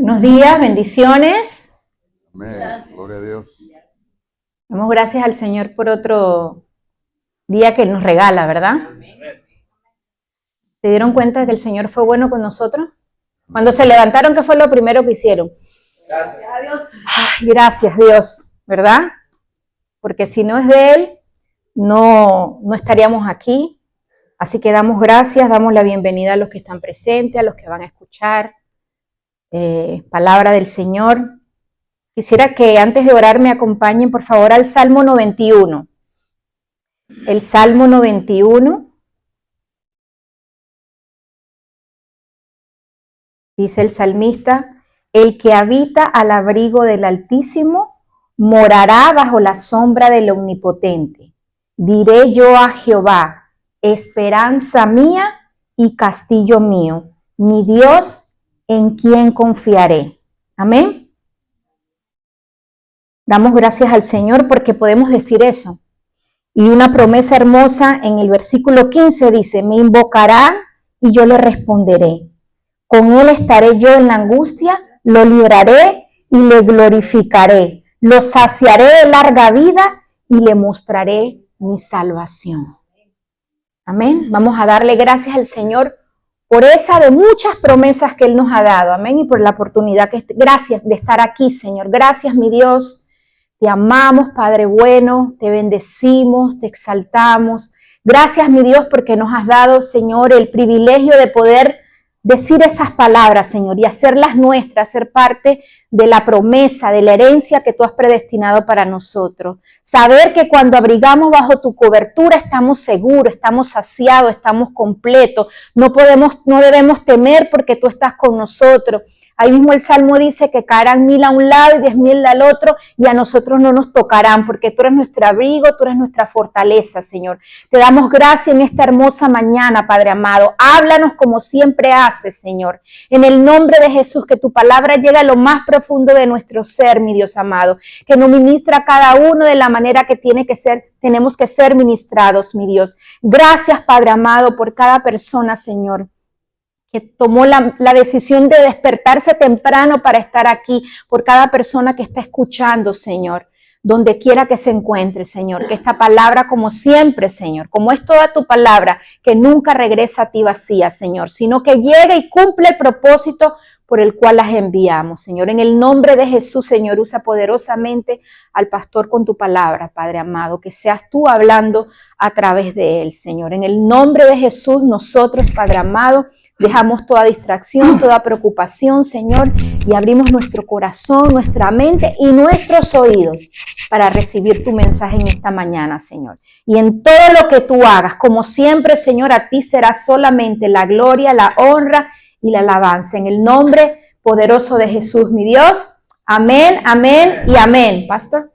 Buenos días, bendiciones. Amén. Gloria a Dios. Damos gracias al Señor por otro día que nos regala, ¿verdad? ¿Se dieron cuenta de que el Señor fue bueno con nosotros? Cuando se levantaron, ¿qué fue lo primero que hicieron? Gracias a Dios. Ay, gracias Dios, ¿verdad? Porque si no es de Él, no estaríamos aquí. Así que damos gracias, damos la bienvenida a los que están presentes, a los que van a escuchar palabra del Señor. Quisiera que antes de orar me acompañen por favor al Salmo 91. El Salmo 91 dice el salmista: el que habita al abrigo del Altísimo morará bajo la sombra del Omnipotente. Diré yo a Jehová, esperanza mía y castillo mío, mi Dios en quien confiaré. Amén. Damos gracias al Señor porque podemos decir eso. Y una promesa hermosa en el versículo 15 dice: me invocará y yo le responderé. Con él estaré yo en la angustia, lo libraré y le glorificaré. Lo saciaré de larga vida y le mostraré mi salvación. Amén. Vamos a darle gracias al Señor por esa de muchas promesas que Él nos ha dado. Amén. Y por la oportunidad gracias de estar aquí, Señor. Gracias, mi Dios. Te amamos, Padre bueno. Te bendecimos, te exaltamos. Gracias, mi Dios, porque nos has dado, Señor, el privilegio de poder decir esas palabras, Señor, y hacerlas nuestras, ser parte de la promesa, de la herencia que tú has predestinado para nosotros. Saber que cuando abrigamos bajo tu cobertura estamos seguros, estamos saciados, estamos completos. No debemos temer porque tú estás con nosotros. Ahí mismo el Salmo dice que caerán 1000 a un lado y 10,000 al otro y a nosotros no nos tocarán porque tú eres nuestro abrigo, tú eres nuestra fortaleza, Señor. Te damos gracias en esta hermosa mañana, Padre amado. Háblanos como siempre haces, Señor. En el nombre de Jesús, que tu palabra llegue a lo más profundo de nuestro ser, mi Dios amado. Que nos ministra a cada uno de la manera que tenemos que ser ministrados, mi Dios. Gracias, Padre amado, por cada persona, Señor, que tomó la decisión de despertarse temprano para estar aquí, por cada persona que está escuchando, Señor, donde quiera que se encuentre, Señor, que esta palabra, como siempre, Señor, como es toda tu palabra, que nunca regresa a ti vacía, Señor, sino que llegue y cumple el propósito por el cual las enviamos, Señor. En el nombre de Jesús, Señor, usa poderosamente al pastor con tu palabra, Padre amado, que seas tú hablando a través de él, Señor. En el nombre de Jesús, nosotros, Padre amado, dejamos toda distracción, toda preocupación, Señor, y abrimos nuestro corazón, nuestra mente y nuestros oídos para recibir tu mensaje en esta mañana, Señor. Y en todo lo que tú hagas, como siempre, Señor, a ti será solamente la gloria, la honra y la alabanza. En el nombre poderoso de Jesús, mi Dios. Amén, amén y amén. Pastor.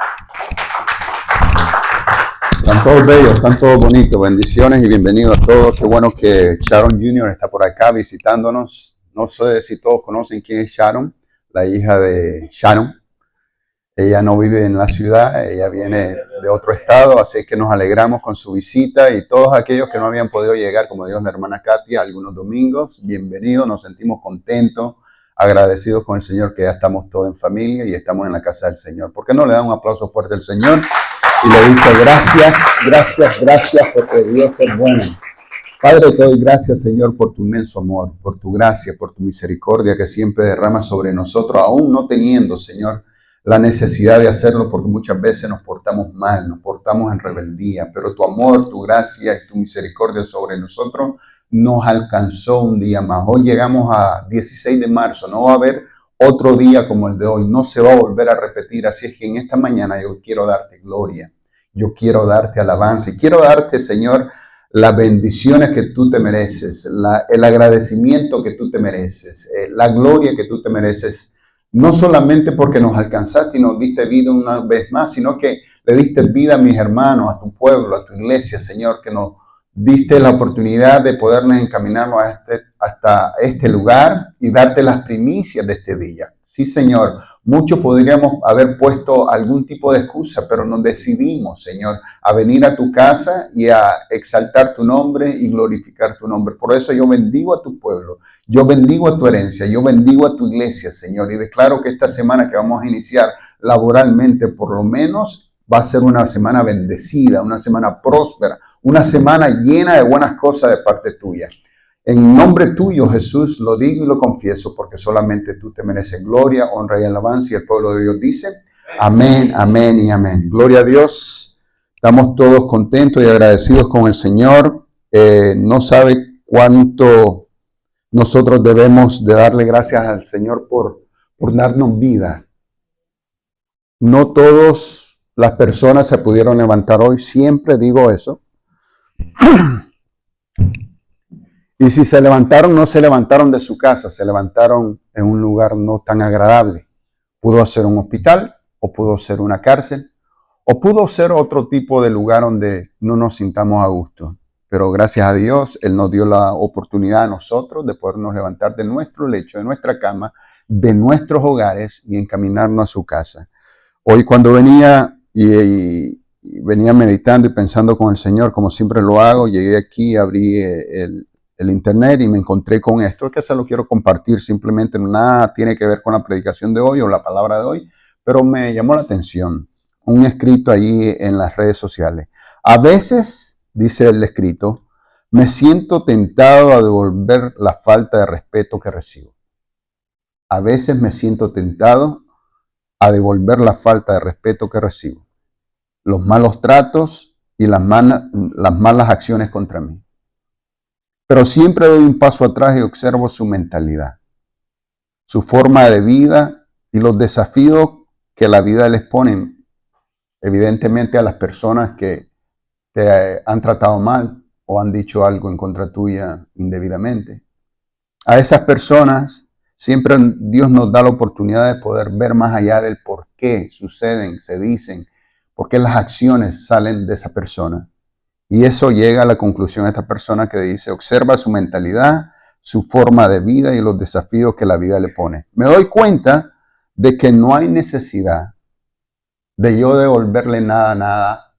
Están todos bellos, están todos bonitos. Bendiciones y bienvenidos a todos. Qué bueno que Sharon Jr. está por acá visitándonos. No sé si todos conocen quién es Sharon, la hija de Sharon. Ella no vive en la ciudad, ella viene de otro estado, así que nos alegramos con su visita. Y todos aquellos que no habían podido llegar, como dijo la hermana Katia, algunos domingos, bienvenidos, nos sentimos contentos, agradecidos con el Señor, que ya estamos todos en familia y estamos en la casa del Señor. ¿Por qué no le dan un aplauso fuerte al Señor? Y le dice gracias, gracias, gracias, porque Dios es bueno. Padre, te doy gracias, Señor, por tu inmenso amor, por tu gracia, por tu misericordia que siempre derrama sobre nosotros, aún no teniendo, Señor, la necesidad de hacerlo, porque muchas veces nos portamos mal, nos portamos en rebeldía, pero tu amor, tu gracia y tu misericordia sobre nosotros nos alcanzó un día más. Hoy llegamos a 16 de marzo, no va a haber otro día como el de hoy, no se va a volver a repetir, así es que en esta mañana yo quiero darte gloria, yo quiero darte alabanza y quiero darte, Señor, las bendiciones que tú te mereces, el agradecimiento que tú te mereces, la gloria que tú te mereces. No solamente porque nos alcanzaste y nos diste vida una vez más, sino que le diste vida a mis hermanos, a tu pueblo, a tu iglesia, Señor, que nos diste la oportunidad de podernos encaminarnos hasta este lugar y darte las primicias de este día. Sí, Señor, muchos podríamos haber puesto algún tipo de excusa, pero nos decidimos, Señor, a venir a tu casa y a exaltar tu nombre y glorificar tu nombre. Por eso yo bendigo a tu pueblo, yo bendigo a tu herencia, yo bendigo a tu iglesia, Señor, y declaro que esta semana que vamos a iniciar laboralmente, por lo menos, va a ser una semana bendecida, una semana próspera, una semana llena de buenas cosas de parte tuya. En nombre tuyo, Jesús, lo digo y lo confieso, porque solamente tú te mereces gloria, honra y alabanza. Y el pueblo de Dios dice, amén, amén y amén. Gloria a Dios. Estamos todos contentos y agradecidos con el Señor. No sabe cuánto nosotros debemos de darle gracias al Señor por darnos vida. No todas las personas se pudieron levantar hoy. Siempre digo eso. Y si se levantaron, no se levantaron de su casa, se levantaron en un lugar no tan agradable. Pudo ser un hospital, o pudo ser una cárcel, o pudo ser otro tipo de lugar donde no nos sintamos a gusto. Pero gracias a Dios, Él nos dio la oportunidad a nosotros de podernos levantar de nuestro lecho, de nuestra cama, de nuestros hogares y encaminarnos a su casa. Hoy cuando venía y venía meditando y pensando con el Señor, como siempre lo hago, llegué aquí, abrí el internet y me encontré con esto, que se lo quiero compartir, simplemente nada tiene que ver con la predicación de hoy o la palabra de hoy, pero me llamó la atención un escrito allí en las redes sociales. A veces, dice el escrito, me siento tentado a devolver la falta de respeto que recibo. A veces me siento tentado a devolver la falta de respeto que recibo, los malos tratos y las malas acciones contra mí. Pero siempre doy un paso atrás y observo su mentalidad, su forma de vida y los desafíos que la vida les pone, evidentemente a las personas que te han tratado mal o han dicho algo en contra tuya indebidamente. A esas personas siempre Dios nos da la oportunidad de poder ver más allá del por qué suceden, se dicen, por qué las acciones salen de esa persona. Y eso llega a la conclusión de esta persona que dice, observa su mentalidad, su forma de vida y los desafíos que la vida le pone. Me doy cuenta de que no hay necesidad de yo devolverle nada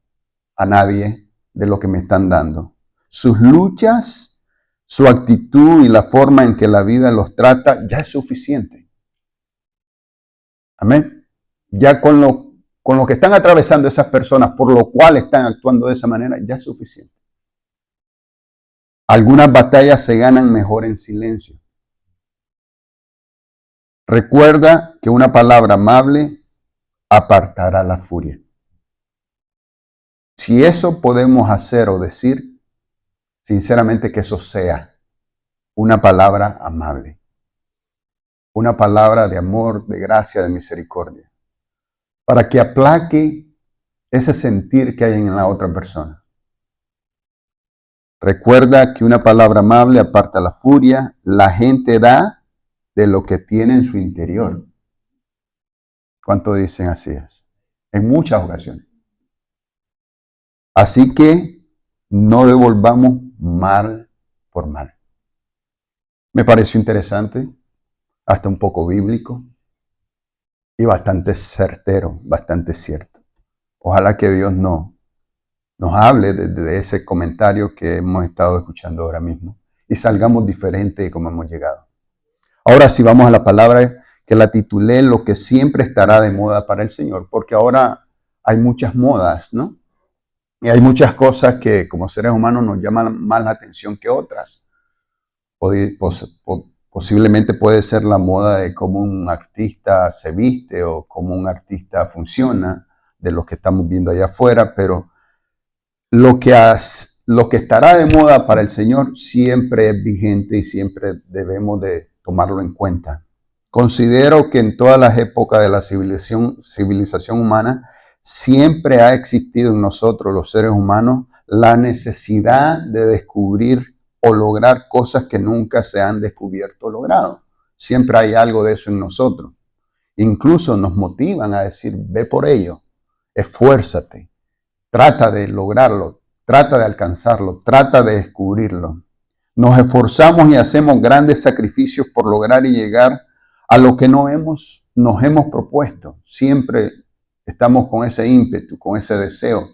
a nadie de lo que me están dando. Sus luchas, su actitud y la forma en que la vida los trata ya es suficiente. Amén. Ya con lo que están atravesando esas personas, por lo cual están actuando de esa manera, ya es suficiente. Algunas batallas se ganan mejor en silencio. Recuerda que una palabra amable apartará la furia. Si eso podemos hacer o decir, sinceramente que eso sea una palabra amable. Una palabra de amor, de gracia, de misericordia. Para que aplaque ese sentir que hay en la otra persona. Recuerda que una palabra amable aparta la furia. La gente da de lo que tiene en su interior. ¿Cuánto dicen así es? En muchas ocasiones. Así que no devolvamos mal por mal. Me pareció interesante, hasta un poco bíblico. Y bastante certero, bastante cierto. Ojalá que Dios nos hable de ese comentario que hemos estado escuchando ahora mismo y salgamos diferente de como hemos llegado. Ahora sí vamos a la palabra que la titulé Lo que siempre estará de moda para el Señor, porque ahora hay muchas modas, ¿no? Y hay muchas cosas que como seres humanos nos llaman más la atención que otras. Posiblemente puede ser la moda de cómo un artista se viste o cómo un artista funciona, de lo que estamos viendo allá afuera, pero lo que estará de moda para el Señor siempre es vigente y siempre debemos de tomarlo en cuenta. Considero que en todas las épocas de la civilización humana siempre ha existido en nosotros, los seres humanos, la necesidad de descubrir o lograr cosas que nunca se han descubierto o logrado. Siempre hay algo de eso en nosotros. Incluso nos motivan a decir, ve por ello, esfuérzate, trata de lograrlo, trata de alcanzarlo, trata de descubrirlo. Nos esforzamos y hacemos grandes sacrificios por lograr y llegar a lo que nos hemos propuesto. Siempre estamos con ese ímpetu, con ese deseo.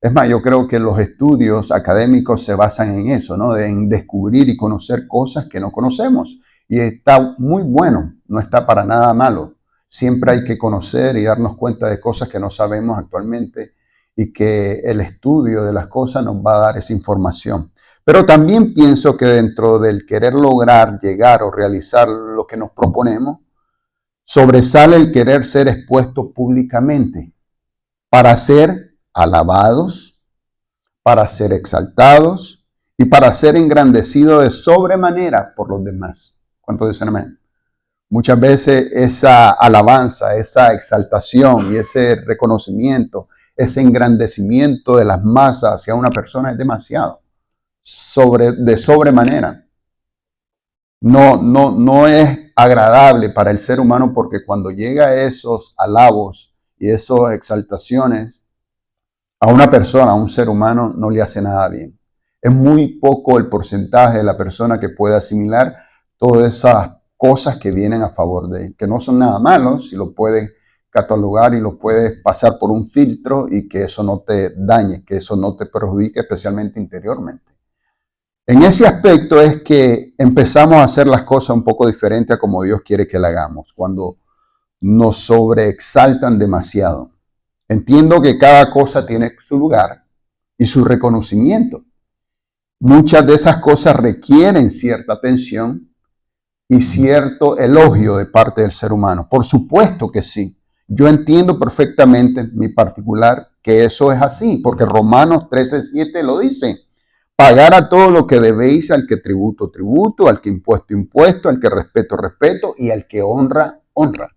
Es más, yo creo que los estudios académicos se basan en eso, ¿no? En descubrir y conocer cosas que no conocemos. Y está muy bueno, no está para nada malo. Siempre hay que conocer y darnos cuenta de cosas que no sabemos actualmente y que el estudio de las cosas nos va a dar esa información. Pero también pienso que dentro del querer lograr, llegar o realizar lo que nos proponemos, sobresale el querer ser expuesto públicamente para ser alabados, para ser exaltados y para ser engrandecidos de sobremanera por los demás. ¿Cuántos dicen amén? Muchas veces esa alabanza, esa exaltación y ese reconocimiento, ese engrandecimiento de las masas hacia una persona es demasiado, de sobremanera. No es agradable para el ser humano, porque cuando llega a esos alabos y esas exaltaciones, a una persona, a un ser humano, no le hace nada bien. Es muy poco el porcentaje de la persona que puede asimilar todas esas cosas que vienen a favor de él, que no son nada malos, si lo puedes catalogar y lo puedes pasar por un filtro y que eso no te dañe, que eso no te perjudique, especialmente interiormente. En ese aspecto es que empezamos a hacer las cosas un poco diferente a como Dios quiere que la hagamos, cuando nos sobreexaltan demasiado. Entiendo que cada cosa tiene su lugar y su reconocimiento. Muchas de esas cosas requieren cierta atención y cierto elogio de parte del ser humano. Por supuesto que sí. Yo entiendo perfectamente en mi particular que eso es así, porque Romanos 13:7 lo dice. Pagar a todo lo que debéis, al que tributo, tributo, al que impuesto, impuesto, al que respeto, respeto y al que honra, honra.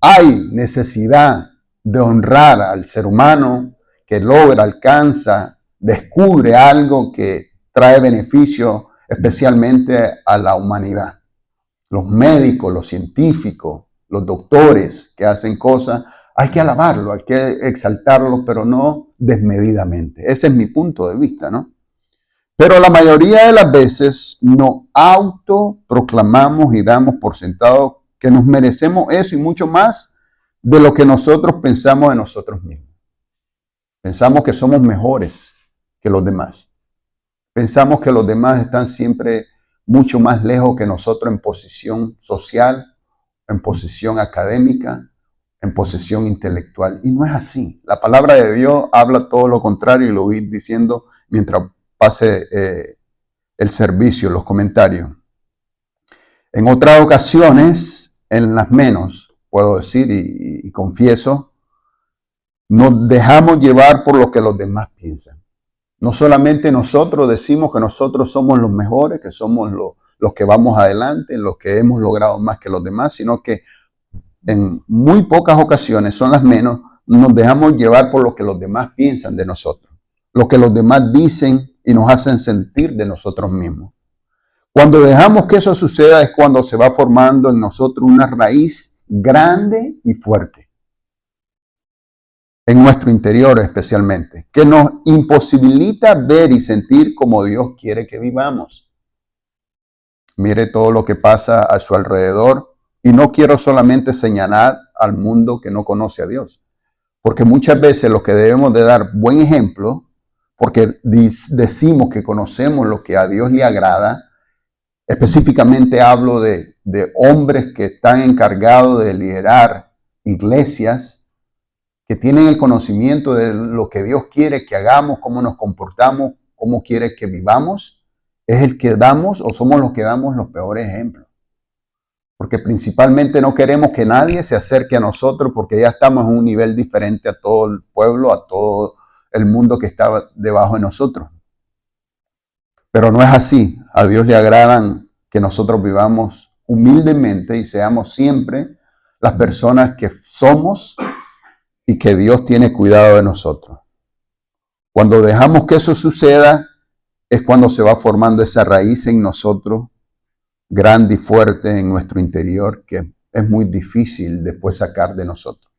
Hay necesidad de honrar al ser humano que logra, alcanza, descubre algo que trae beneficio especialmente a la humanidad. Los médicos, los científicos, los doctores que hacen cosas, hay que alabarlo, hay que exaltarlo, pero no desmedidamente. Ese es mi punto de vista, ¿no? Pero la mayoría de las veces nos autoproclamamos y damos por sentado que nos merecemos eso y mucho más de lo que nosotros pensamos de nosotros mismos. Pensamos que somos mejores que los demás. Pensamos que los demás están siempre mucho más lejos que nosotros en posición social, en posición académica, en posición intelectual. Y no es así. La palabra de Dios habla todo lo contrario y lo voy diciendo mientras pase el servicio, los comentarios. En otras ocasiones, en las menos, puedo decir y confieso, nos dejamos llevar por lo que los demás piensan. No solamente nosotros decimos que nosotros somos los mejores, que somos los que vamos adelante, los que hemos logrado más que los demás, sino que en muy pocas ocasiones, son las menos, nos dejamos llevar por lo que los demás piensan de nosotros, lo que los demás dicen y nos hacen sentir de nosotros mismos. Cuando dejamos que eso suceda es cuando se va formando en nosotros una raíz grande y fuerte, en nuestro interior especialmente, que nos imposibilita ver y sentir como Dios quiere que vivamos. Mire todo lo que pasa a su alrededor. Y no quiero solamente señalar al mundo que no conoce a Dios, porque muchas veces lo que debemos de dar buen ejemplo, porque decimos que conocemos lo que a Dios le agrada, específicamente hablo de hombres que están encargados de liderar iglesias, que tienen el conocimiento de lo que Dios quiere que hagamos, cómo nos comportamos, cómo quiere que vivamos, es el que damos o somos los que damos los peores ejemplos. Porque principalmente no queremos que nadie se acerque a nosotros porque ya estamos en un nivel diferente a todo el pueblo, a todo el mundo que está debajo de nosotros. Pero no es así. A Dios le agradan que nosotros vivamos humildemente y seamos siempre las personas que somos y que Dios tiene cuidado de nosotros. Cuando dejamos que eso suceda es cuando se va formando esa raíz en nosotros, grande y fuerte en nuestro interior, que es muy difícil después sacar de nosotros.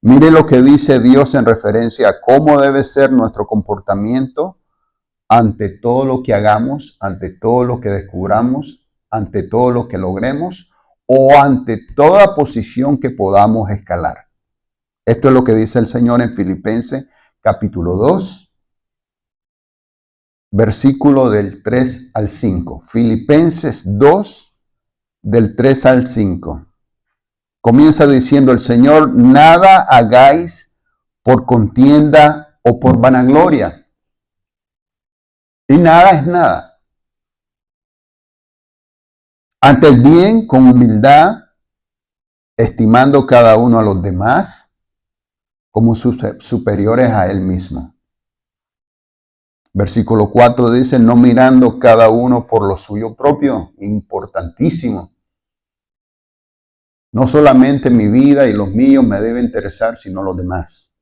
Mire lo que dice Dios en referencia a cómo debe ser nuestro comportamiento ante todo lo que hagamos, ante todo lo que descubramos, ante todo lo que logremos o ante toda posición que podamos escalar. Esto es lo que dice el Señor en Filipenses capítulo 2, versículo del 3 al 5. Filipenses 2, del 3 al 5. Comienza diciendo el Señor: nada hagáis por contienda o por vanagloria. Y nada es nada. Antes bien, con humildad, estimando cada uno a los demás como superiores a él mismo. Versículo 4 dice: no mirando cada uno por lo suyo propio. Importantísimo. No solamente mi vida y los míos me deben interesar, sino los demás.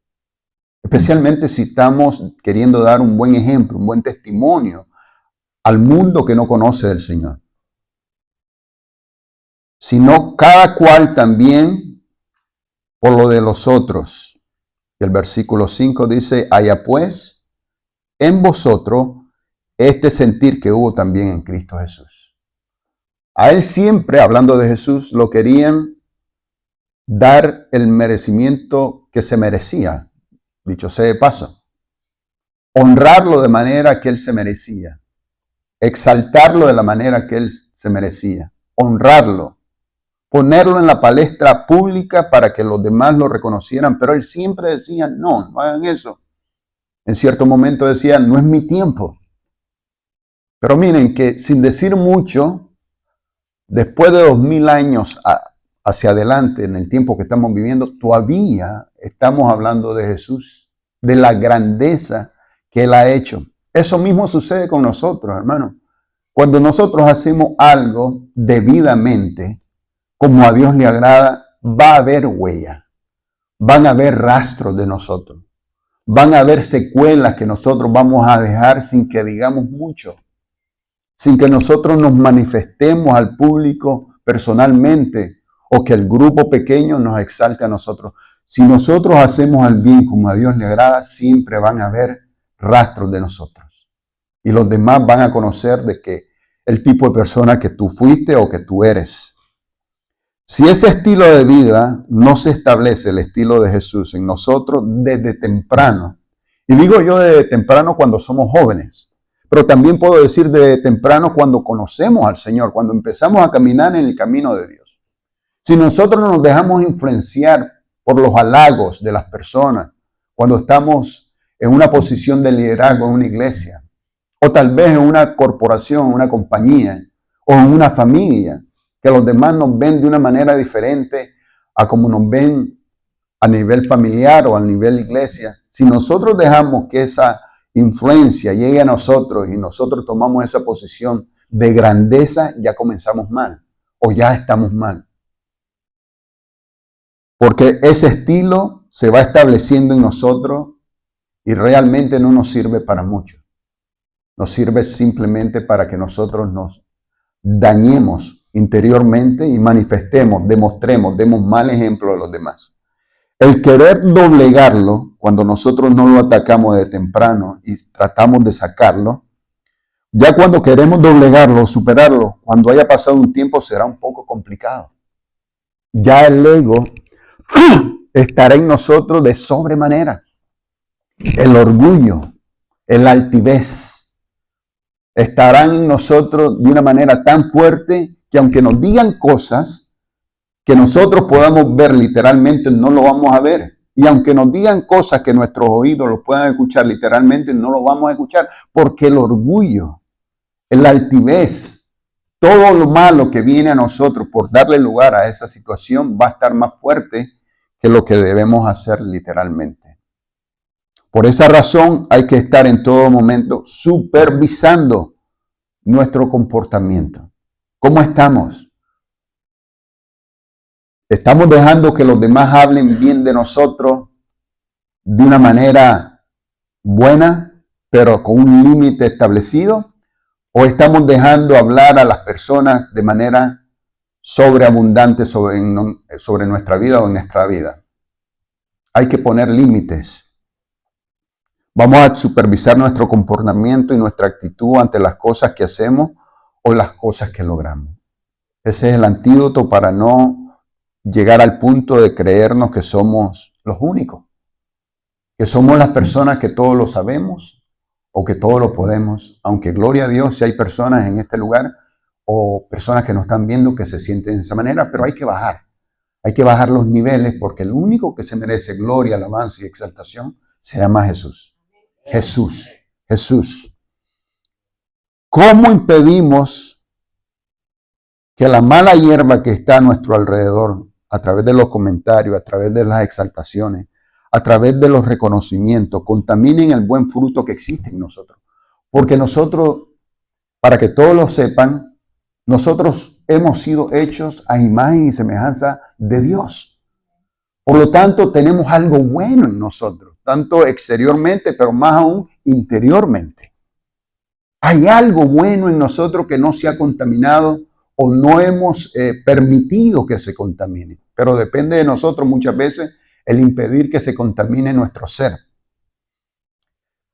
Especialmente si estamos queriendo dar un buen ejemplo, un buen testimonio al mundo que no conoce del Señor. Sino cada cual también por lo de los otros. Y el versículo 5 dice: haya pues en vosotros este sentir que hubo también en Cristo Jesús. A él siempre, hablando de Jesús, lo querían dar el merecimiento que se merecía, dicho sea de paso. Honrarlo de manera que él se merecía. Exaltarlo de la manera que él se merecía. Honrarlo. Ponerlo en la palestra pública para que los demás lo reconocieran. Pero él siempre decía: no, no hagan eso. En cierto momento decía: no es mi tiempo. Pero miren que sin decir mucho, después de 2000 años hacia adelante, en el tiempo que estamos viviendo, todavía estamos hablando de Jesús, de la grandeza que Él ha hecho. Eso mismo sucede con nosotros, hermanos. Cuando nosotros hacemos algo debidamente, como a Dios le agrada, va a haber huella, van a haber rastros de nosotros, van a haber secuelas que nosotros vamos a dejar sin que digamos mucho, sin que nosotros nos manifestemos al público personalmente, o que el grupo pequeño nos exalte a nosotros. Si nosotros hacemos el bien como a Dios le agrada, siempre van a haber rastros de nosotros. Y los demás van a conocer de que el tipo de persona que tú fuiste o que tú eres. Si ese estilo de vida no se establece, el estilo de Jesús en nosotros desde temprano, y digo yo desde temprano cuando somos jóvenes, pero también puedo decir desde temprano cuando conocemos al Señor, cuando empezamos a caminar en el camino de Dios. Si nosotros no nos dejamos influenciar por los halagos de las personas, cuando estamos en una posición de liderazgo en una iglesia, o tal vez en una corporación, una compañía, o en una familia, que los demás nos ven de una manera diferente a como nos ven a nivel familiar o a nivel iglesia, si nosotros dejamos que esa influencia llegue a nosotros y nosotros tomamos esa posición de grandeza, ya comenzamos mal o ya estamos mal. Porque ese estilo se va estableciendo en nosotros y realmente no nos sirve para mucho. Nos sirve simplemente para que nosotros nos dañemos interiormente y manifestemos, demostremos, demos mal ejemplo a los demás. El querer doblegarlo, cuando nosotros no lo atacamos de temprano y tratamos de sacarlo, ya cuando queremos doblegarlo, superarlo, cuando haya pasado un tiempo será un poco complicado. Ya el ego estará en nosotros de sobremanera. El orgullo, el altivez, estarán en nosotros de una manera tan fuerte que aunque nos digan cosas que nosotros podamos ver literalmente, no lo vamos a ver. Y aunque nos digan cosas que nuestros oídos lo puedan escuchar literalmente, no lo vamos a escuchar. Porque el orgullo, el altivez, todo lo malo que viene a nosotros por darle lugar a esa situación va a estar más fuerte que lo que debemos hacer literalmente. Por esa razón hay que estar en todo momento supervisando nuestro comportamiento. ¿Cómo estamos? ¿Estamos dejando que los demás hablen bien de nosotros de una manera buena, pero con un límite establecido? ¿O estamos dejando hablar a las personas de manera sobreabundante sobre nuestra vida o en nuestra vida? hay que poner límites. Vamos a supervisar nuestro comportamiento y nuestra actitud ante las cosas que hacemos o las cosas que logramos. Ese es el antídoto para no llegar al punto de creernos que somos los únicos, que somos las personas que todo lo sabemos o que todo lo podemos, aunque gloria a Dios si hay personas en este lugar o personas que nos están viendo que se sienten de esa manera, pero hay que bajar los niveles porque el único que se merece gloria, alabanza y exaltación se llama Jesús. Jesús. ¿Cómo impedimos que la mala hierba que está a nuestro alrededor, a través de los comentarios, a través de las exaltaciones, a través de los reconocimientos, contaminen el buen fruto que existe en nosotros? Porque nosotros, para que todos lo sepan, nosotros hemos sido hechos a imagen y semejanza de Dios. Por lo tanto, tenemos algo bueno en nosotros, tanto exteriormente, pero más aún interiormente. Hay algo bueno en nosotros que no se ha contaminado o no hemos permitido que se contamine. Pero depende de nosotros muchas veces el impedir que se contamine nuestro ser.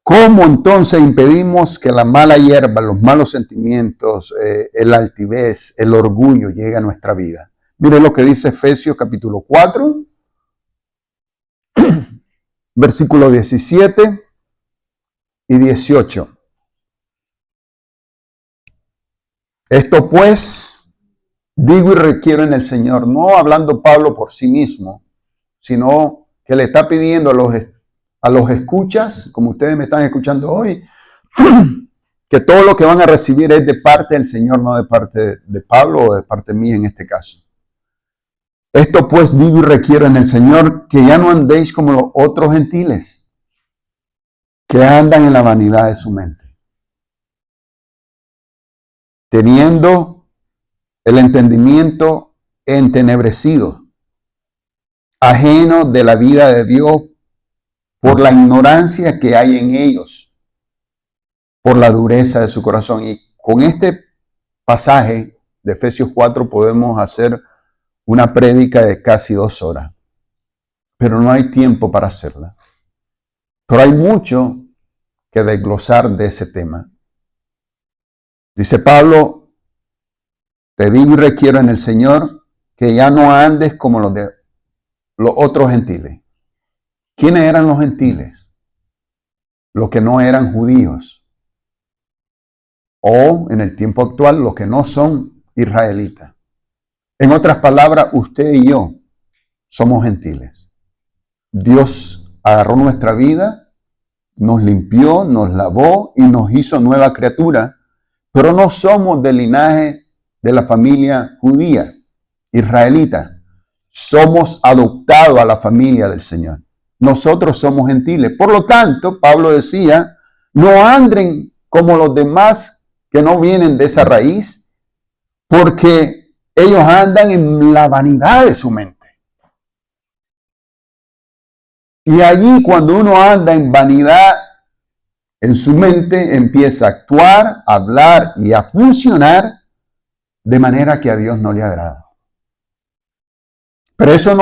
¿Cómo entonces impedimos que la mala hierba, los malos sentimientos, el altivez, el orgullo llegue a nuestra vida? Mire lo que dice Efesios capítulo 4, versículos 17 y 18. Esto pues digo y requiero en el Señor, no hablando Pablo por sí mismo, sino que le está pidiendo a los escuchas, como ustedes me están escuchando hoy, que todo lo que van a recibir es de parte del Señor, no de parte de Pablo o de parte mía en este caso. Esto pues digo y requiero en el Señor, que ya no andéis como los otros gentiles, que andan en la vanidad de su mente, teniendo el entendimiento entenebrecido, ajeno de la vida de Dios por la ignorancia que hay en ellos, por la dureza de su corazón. Y con este pasaje de Efesios 4 podemos hacer una prédica de casi 2 horas, pero no hay tiempo para hacerla. Pero hay mucho que desglosar de ese tema. Dice Pablo, te digo y requiero en el Señor que ya no andes como los otros gentiles. ¿Quiénes eran los gentiles? Los que no eran judíos. O en el tiempo actual, los que no son israelitas. En otras palabras, usted y yo somos gentiles. Dios agarró nuestra vida, nos limpió, nos lavó y nos hizo nueva criatura, pero no somos del linaje de la familia judía, israelita. Somos adoptados a la familia del Señor. Nosotros somos gentiles. Por lo tanto, Pablo decía, no anden como los demás que no vienen de esa raíz, porque ellos andan en la vanidad de su mente. Y allí cuando uno anda en vanidad en su mente, empieza a actuar, a hablar y a funcionar de manera que a Dios no le agrada. Pero eso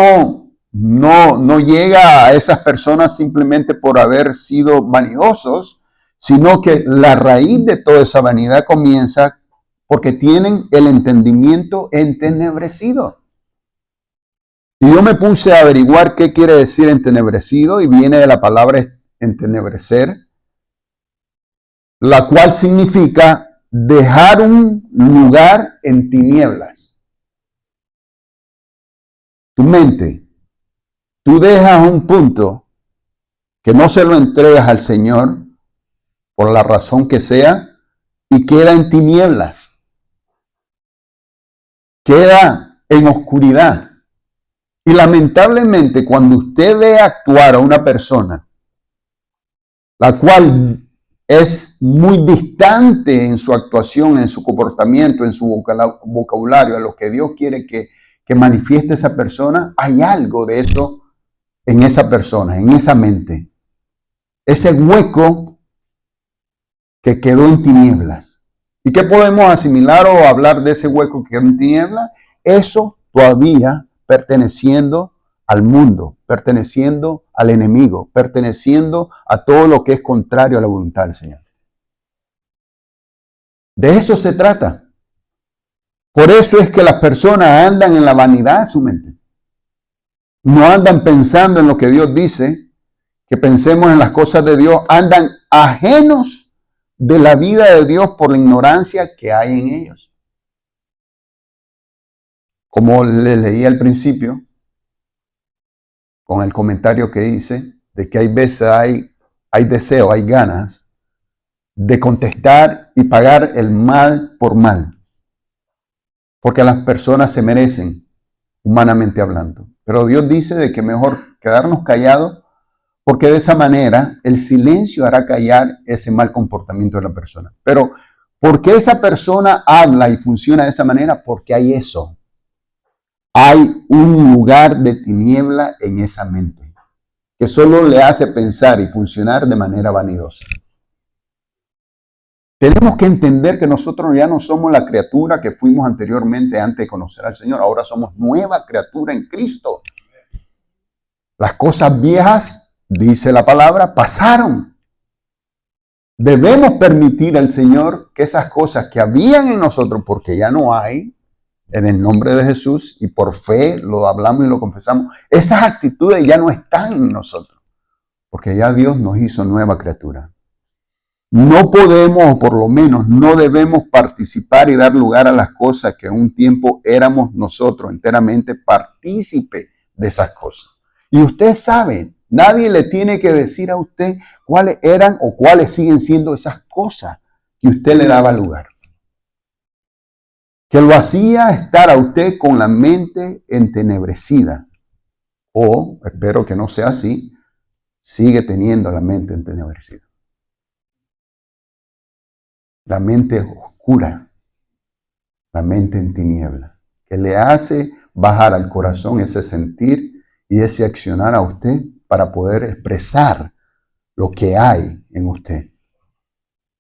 no llega a esas personas simplemente por haber sido vanidosos, sino que la raíz de toda esa vanidad comienza porque tienen el entendimiento entenebrecido. Y yo me puse a averiguar qué quiere decir entenebrecido y viene de la palabra entenebrecer, la cual significa dejar un lugar en tinieblas. Tu mente, tú dejas un punto que no se lo entregas al Señor por la razón que sea y queda en tinieblas. Queda en oscuridad. Y lamentablemente cuando usted ve actuar a una persona, la cual es muy distante en su actuación, en su comportamiento, en su vocabulario, a lo que Dios quiere que manifieste esa persona, hay algo de eso en esa persona, en esa mente. Ese hueco que quedó en tinieblas. ¿Y qué podemos asimilar o hablar de ese hueco que quedó en tinieblas? Eso todavía perteneciendo al mundo, perteneciendo al enemigo, perteneciendo a todo lo que es contrario a la voluntad del Señor. De eso se trata. Por eso es que las personas andan en la vanidad de su mente. No andan pensando en lo que Dios dice, que pensemos en las cosas de Dios, andan ajenos de la vida de Dios por la ignorancia que hay en ellos. Como les leí al principio, con el comentario que hice, de que hay veces hay deseo, hay ganas de contestar y pagar el mal por mal. Porque las personas se merecen, humanamente hablando. Pero Dios dice de que mejor quedarnos callados, porque de esa manera el silencio hará callar ese mal comportamiento de la persona. Pero ¿por qué esa persona habla y funciona de esa manera? Porque hay eso. Hay un lugar de tiniebla en esa mente que solo le hace pensar y funcionar de manera vanidosa. Tenemos que entender que nosotros ya no somos la criatura que fuimos anteriormente antes de conocer al Señor. Ahora somos nueva criatura en Cristo. Las cosas viejas, dice la palabra, pasaron. Debemos permitir al Señor que esas cosas que habían en nosotros, porque ya no hay, en el nombre de Jesús, y por fe lo hablamos y lo confesamos, esas actitudes ya no están en nosotros, porque ya Dios nos hizo nueva criatura. No podemos, o por lo menos no debemos participar y dar lugar a las cosas que en un tiempo éramos nosotros enteramente partícipes de esas cosas. Y usted sabe, nadie le tiene que decir a usted cuáles eran o cuáles siguen siendo esas cosas que usted le daba lugar. Que lo hacía estar a usted con la mente entenebrecida. O, espero que no sea así, sigue teniendo la mente entenebrecida. La mente oscura, la mente en tiniebla, que le hace bajar al corazón ese sentir y ese accionar a usted para poder expresar lo que hay en usted.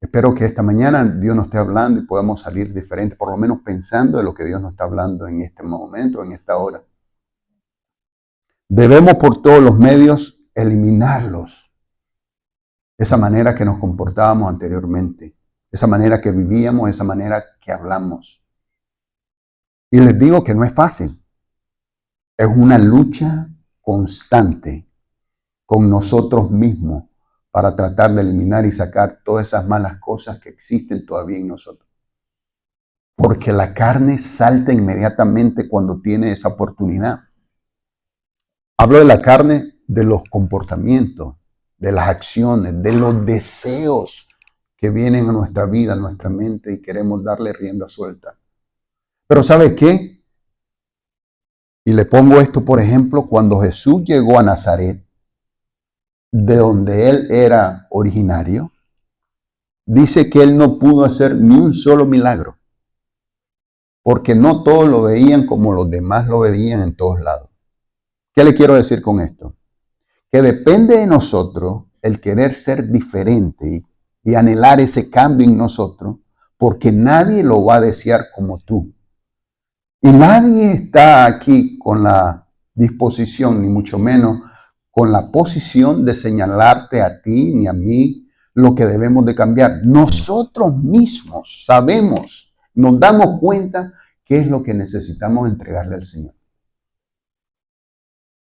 Espero que esta mañana Dios nos esté hablando y podamos salir diferentes, por lo menos pensando de lo que Dios nos está hablando en este momento, en esta hora. Debemos por todos los medios eliminarlos. Esa manera que nos comportábamos anteriormente, esa manera que vivíamos, esa manera que hablamos. Y les digo que no es fácil. Es una lucha constante con nosotros mismos para tratar de eliminar y sacar todas esas malas cosas que existen todavía en nosotros. Porque la carne salta inmediatamente cuando tiene esa oportunidad. Hablo de la carne, de los comportamientos, de las acciones, de los deseos que vienen a nuestra vida, a nuestra mente y queremos darle rienda suelta. Pero ¿sabe qué? Y le pongo esto, por ejemplo, cuando Jesús llegó a Nazaret, de donde él era originario, dice que él no pudo hacer ni un solo milagro, porque no todos lo veían como los demás lo veían en todos lados. ¿Qué le quiero decir con esto? Que depende de nosotros el querer ser diferente y anhelar ese cambio en nosotros, porque nadie lo va a desear como tú. Y nadie está aquí con la disposición, ni mucho menos con la posición de señalarte a ti ni a mí lo que debemos de cambiar. Nosotros mismos sabemos, nos damos cuenta qué es lo que necesitamos entregarle al Señor.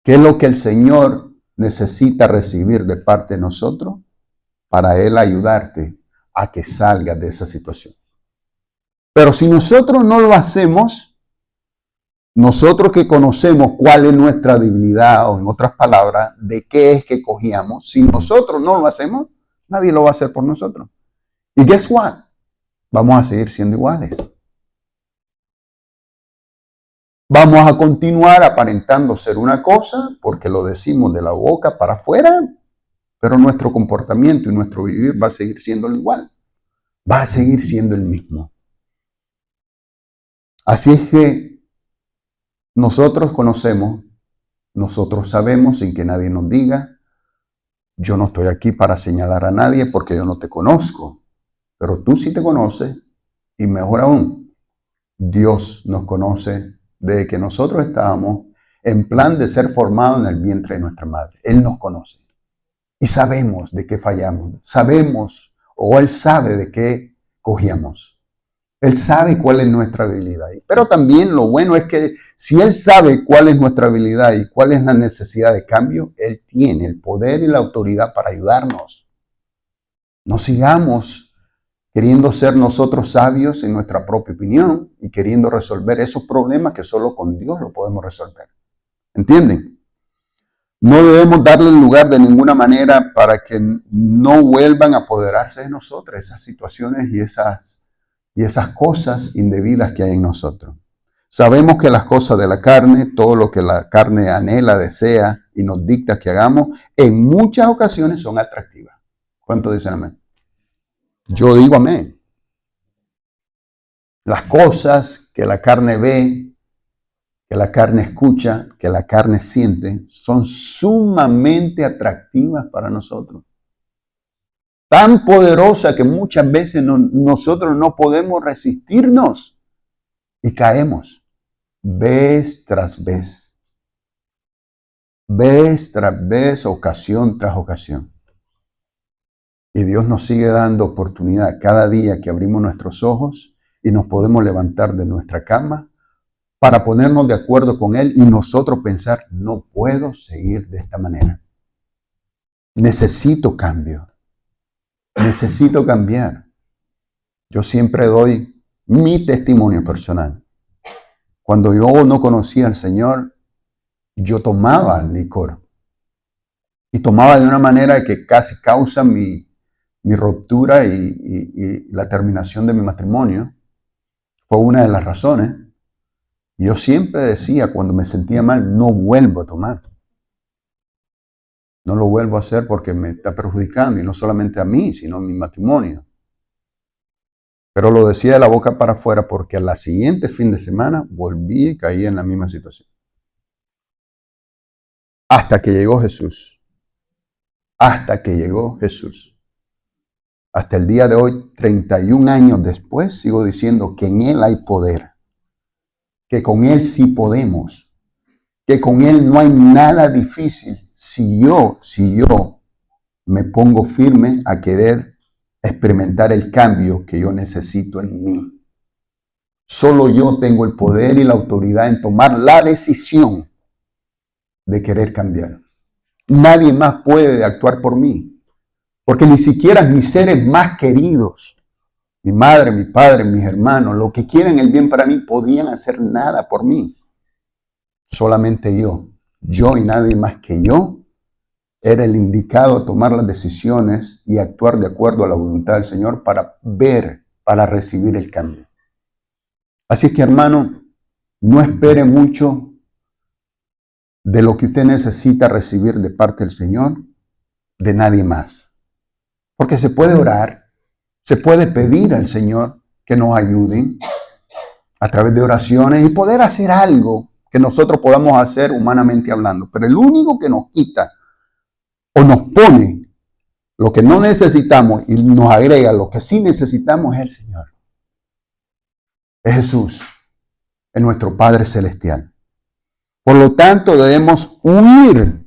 ¿Qué es lo que el Señor necesita recibir de parte de nosotros para Él ayudarte a que salgas de esa situación? Pero si nosotros no lo hacemos, nosotros que conocemos cuál es nuestra debilidad, o en otras palabras, de qué es que cogíamos, si nosotros no lo hacemos, nadie lo va a hacer por nosotros. Y guess what? Vamos a seguir siendo iguales. Vamos a continuar aparentando ser una cosa porque lo decimos de la boca para afuera, pero nuestro comportamiento y nuestro vivir va a seguir siendo igual. Va a seguir siendo el mismo. Así es que nosotros conocemos, nosotros sabemos sin que nadie nos diga. Yo no estoy aquí para señalar a nadie porque yo no te conozco, pero tú sí te conoces y mejor aún, Dios nos conoce desde que nosotros estábamos en plan de ser formado en el vientre de nuestra madre. Él nos conoce y sabemos de qué fallamos. Sabemos, o Él sabe de qué cogíamos. Él sabe cuál es nuestra habilidad. Pero también lo bueno es que si Él sabe cuál es nuestra habilidad y cuál es la necesidad de cambio, Él tiene el poder y la autoridad para ayudarnos. No sigamos queriendo ser nosotros sabios en nuestra propia opinión y queriendo resolver esos problemas que solo con Dios lo podemos resolver. ¿Entienden? No debemos darle lugar de ninguna manera para que no vuelvan a apoderarse de nosotros esas situaciones y esas cosas indebidas que hay en nosotros. Sabemos que las cosas de la carne, todo lo que la carne anhela, desea y nos dicta que hagamos, en muchas ocasiones son atractivas. ¿Cuántos dicen amén? Yo digo amén. Las cosas que la carne ve, que la carne escucha, que la carne siente, son sumamente atractivas para nosotros. Tan poderosa que muchas veces nosotros no podemos resistirnos y caemos vez tras vez. Vez tras vez, ocasión tras ocasión. Y Dios nos sigue dando oportunidad cada día que abrimos nuestros ojos y nos podemos levantar de nuestra cama para ponernos de acuerdo con Él y nosotros pensar, no puedo seguir de esta manera. Necesito cambio. Necesito cambiar. Yo siempre doy mi testimonio personal. Cuando yo no conocía al Señor, yo tomaba licor. Y tomaba de una manera que casi causa mi ruptura y la terminación de mi matrimonio. Fue una de las razones. Yo siempre decía, cuando me sentía mal, no vuelvo a tomar. No lo vuelvo a hacer porque me está perjudicando, y no solamente a mí, sino a mi matrimonio. Pero lo decía de la boca para afuera porque al siguiente fin de semana volví y caí en la misma situación. Hasta que llegó Jesús. Hasta que llegó Jesús. Hasta el día de hoy, 31 años después, sigo diciendo que en Él hay poder. Que con Él sí podemos. Que con Él no hay nada difícil. Si yo me pongo firme a querer experimentar el cambio que yo necesito en mí. Solo yo tengo el poder y la autoridad en tomar la decisión de querer cambiar. Nadie más puede actuar por mí. Porque ni siquiera mis seres más queridos, mi madre, mi padre, mis hermanos, los que quieren el bien para mí, podían hacer nada por mí. Solamente yo y nadie más que yo, era el indicado a tomar las decisiones y actuar de acuerdo a la voluntad del Señor para recibir el cambio. Así que, hermano, no espere mucho de lo que usted necesita recibir de parte del Señor, de nadie más. Porque se puede orar, se puede pedir al Señor que nos ayude a través de oraciones y poder hacer algo que nosotros podamos hacer humanamente hablando. Pero el único que nos quita o nos pone lo que no necesitamos y nos agrega lo que sí necesitamos es el Señor. Es Jesús, es nuestro Padre Celestial. Por lo tanto, debemos huir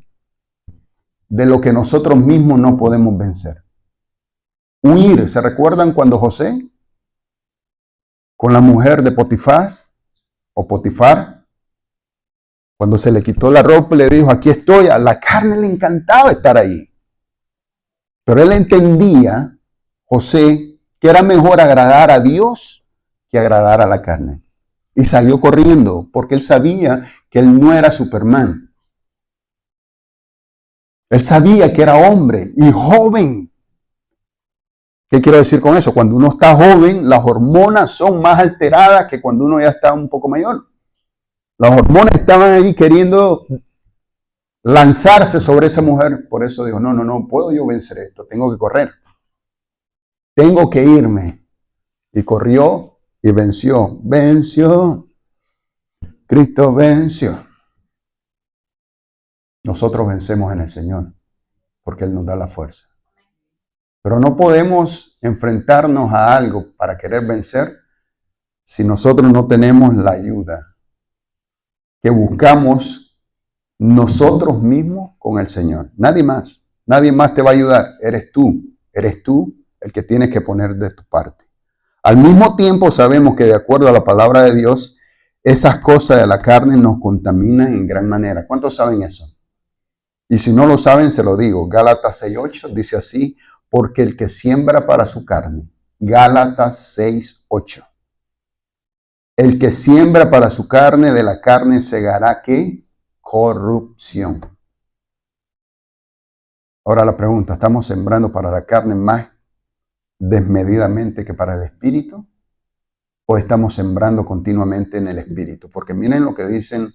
de lo que nosotros mismos no podemos vencer. Huir. ¿Se recuerdan cuando José, con la mujer de Potifar, cuando se le quitó la ropa y le dijo, aquí estoy? A la carne le encantaba estar ahí. Pero él entendía, José, que era mejor agradar a Dios que agradar a la carne. Y salió corriendo porque él sabía que él no era Superman. Él sabía que era hombre y joven. ¿Qué quiero decir con eso? Cuando uno está joven, las hormonas son más alteradas que cuando uno ya está un poco mayor. Las hormonas estaban ahí queriendo lanzarse sobre esa mujer. Por eso dijo, no puedo yo vencer esto, tengo que correr. Tengo que irme. Y corrió y venció. Venció. Cristo venció. Nosotros vencemos en el Señor, porque Él nos da la fuerza. Pero no podemos enfrentarnos a algo para querer vencer si nosotros no tenemos la ayuda que buscamos nosotros mismos con el Señor. Nadie más. Nadie más te va a ayudar. Eres tú. Eres tú el que tienes que poner de tu parte. Al mismo tiempo sabemos que de acuerdo a la palabra de Dios, esas cosas de la carne nos contaminan en gran manera. ¿Cuántos saben eso? Y si no lo saben, se lo digo. Gálatas 6:8 dice así, porque el que siembra para su carne. Gálatas 6:8. El que siembra para su carne, de la carne segará ¿qué? Corrupción. Ahora la pregunta, ¿estamos sembrando para la carne más desmedidamente que para el espíritu? ¿O estamos sembrando continuamente en el espíritu? Porque miren lo que dicen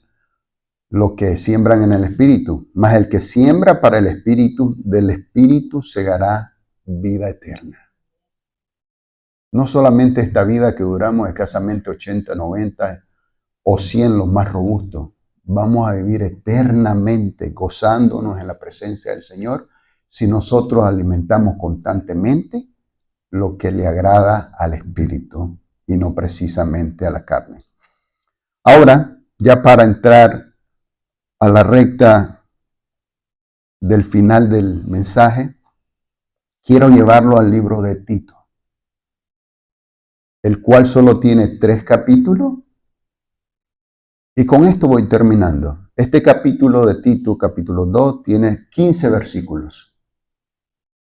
los que siembran en el espíritu. Mas el que siembra para el espíritu, del espíritu segará vida eterna. No solamente esta vida que duramos escasamente 80, 90 o 100 los más robustos. Vamos a vivir eternamente gozándonos en la presencia del Señor si nosotros alimentamos constantemente lo que le agrada al espíritu y no precisamente a la carne. Ahora, ya para entrar a la recta del final del mensaje, quiero llevarlo al libro de Tito, el cual solo tiene 3 capítulos. Y con esto voy terminando. Este capítulo de Tito, capítulo 2, tiene 15 versículos.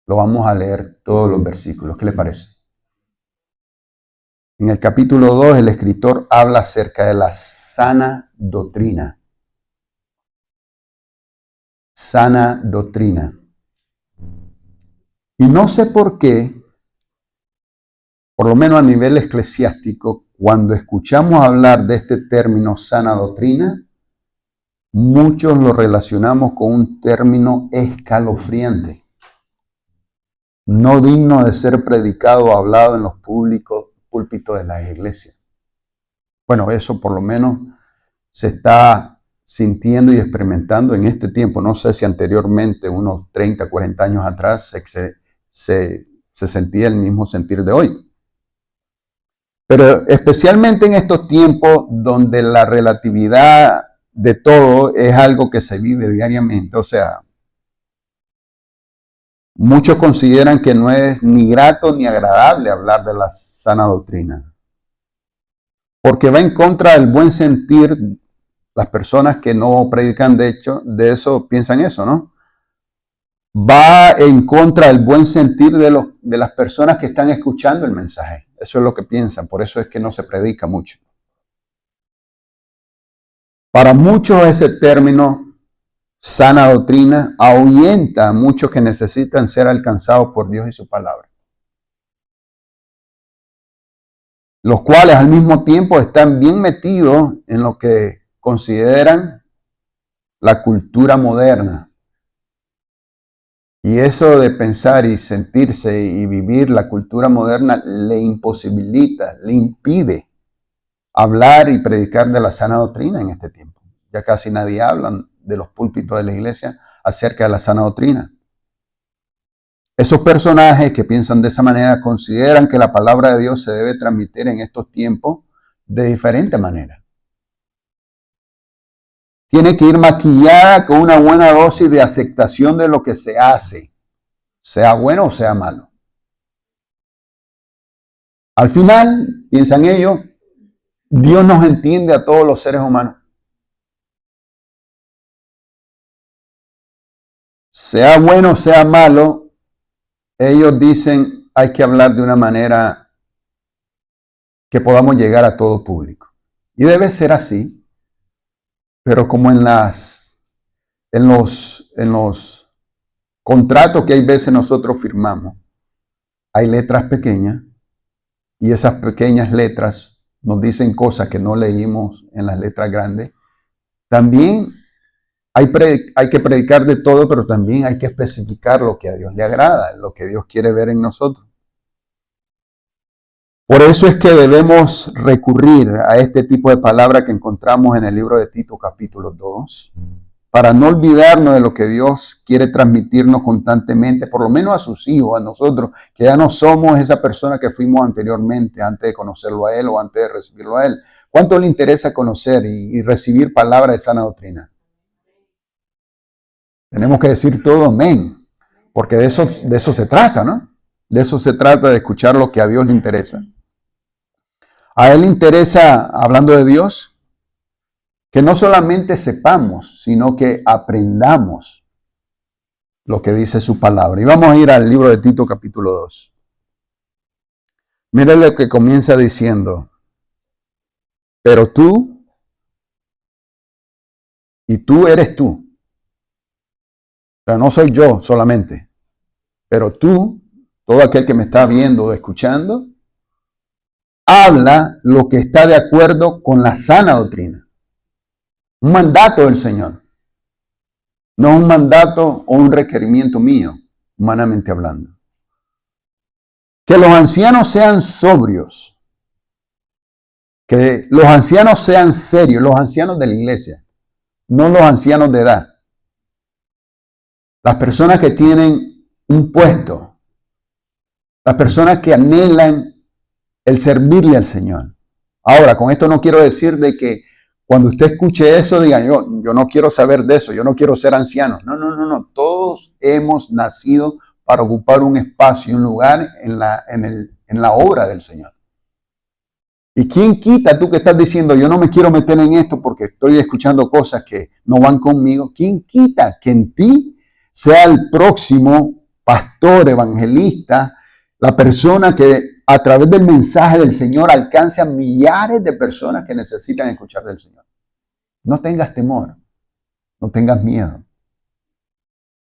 Lo vamos a leer todos los versículos. ¿Qué le parece? En el capítulo 2, el escritor habla acerca de la sana doctrina. Sana doctrina. Y no sé por qué, por lo menos a nivel eclesiástico, cuando escuchamos hablar de este término sana doctrina, muchos lo relacionamos con un término escalofriante, no digno de ser predicado o hablado en los púlpitos de las iglesias. Bueno, eso por lo menos se está sintiendo y experimentando en este tiempo. No sé si anteriormente, unos 30, 40 años atrás, se sentía el mismo sentir de hoy. Pero especialmente en estos tiempos donde la relatividad de todo es algo que se vive diariamente. O sea, muchos consideran que no es ni grato ni agradable hablar de la sana doctrina, porque va en contra del buen sentir. Las personas que no predican, de hecho, de eso piensan eso, ¿no? Va en contra del buen sentir de las personas que están escuchando el mensaje. Eso es lo que piensan, por eso es que no se predica mucho. Para muchos ese término, sana doctrina, ahuyenta a muchos que necesitan ser alcanzados por Dios y su palabra, los cuales al mismo tiempo están bien metidos en lo que consideran la cultura moderna. Y eso de pensar y sentirse y vivir la cultura moderna le imposibilita, le impide hablar y predicar de la sana doctrina en este tiempo. Ya casi nadie habla de los púlpitos de la iglesia acerca de la sana doctrina. Esos personajes que piensan de esa manera consideran que la palabra de Dios se debe transmitir en estos tiempos de diferente manera. Tiene que ir maquillada con una buena dosis de aceptación de lo que se hace, sea bueno o sea malo. Al final, piensan ellos, Dios nos entiende a todos los seres humanos. Sea bueno o sea malo, ellos dicen hay que hablar de una manera que podamos llegar a todo público. Y debe ser así. Pero como en los contratos que hay veces nosotros firmamos, hay letras pequeñas y esas pequeñas letras nos dicen cosas que no leímos en las letras grandes. También hay que predicar de todo, pero también hay que especificar lo que a Dios le agrada, lo que Dios quiere ver en nosotros. Por eso es que debemos recurrir a este tipo de palabras que encontramos en el libro de Tito capítulo 2, para no olvidarnos de lo que Dios quiere transmitirnos constantemente, por lo menos a sus hijos, a nosotros, que ya no somos esa persona que fuimos anteriormente, antes de conocerlo a Él o antes de recibirlo a Él. ¿Cuánto le interesa conocer y recibir palabras de sana doctrina? Tenemos que decir todo amén, porque de eso se trata, ¿no? De eso se trata, de escuchar lo que a Dios le interesa. A Él le interesa, hablando de Dios, que no solamente sepamos, sino que aprendamos lo que dice su palabra. Y vamos a ir al libro de Tito capítulo 2. Mira lo que comienza diciendo: pero tú, y tú eres tú. O sea, no soy yo solamente, pero tú, todo aquel que me está viendo o escuchando, habla lo que está de acuerdo con la sana doctrina. Un mandato del Señor. No un mandato o un requerimiento mío, humanamente hablando. Que los ancianos sean sobrios. Que los ancianos sean serios, los ancianos de la iglesia, no los ancianos de edad. Las personas que tienen un puesto, las personas que anhelan el servirle al Señor. Ahora, con esto no quiero decir de que cuando usted escuche eso, diga, yo no quiero saber de eso, yo no quiero ser anciano. No. Todos hemos nacido para ocupar un espacio y un lugar en la obra del Señor. ¿Y quién quita, tú que estás diciendo, yo no me quiero meter en esto porque estoy escuchando cosas que no van conmigo? ¿Quién quita que en ti sea el próximo pastor, evangelista, la persona que a través del mensaje del Señor alcance a millares de personas que necesitan escuchar del Señor? No tengas temor, no tengas miedo.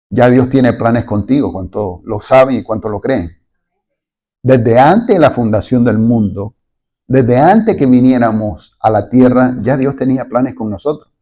Ya Dios tiene planes contigo, cuánto lo saben y cuánto lo creen. Desde antes de la fundación del mundo, desde antes que viniéramos a la tierra, ya Dios tenía planes con nosotros.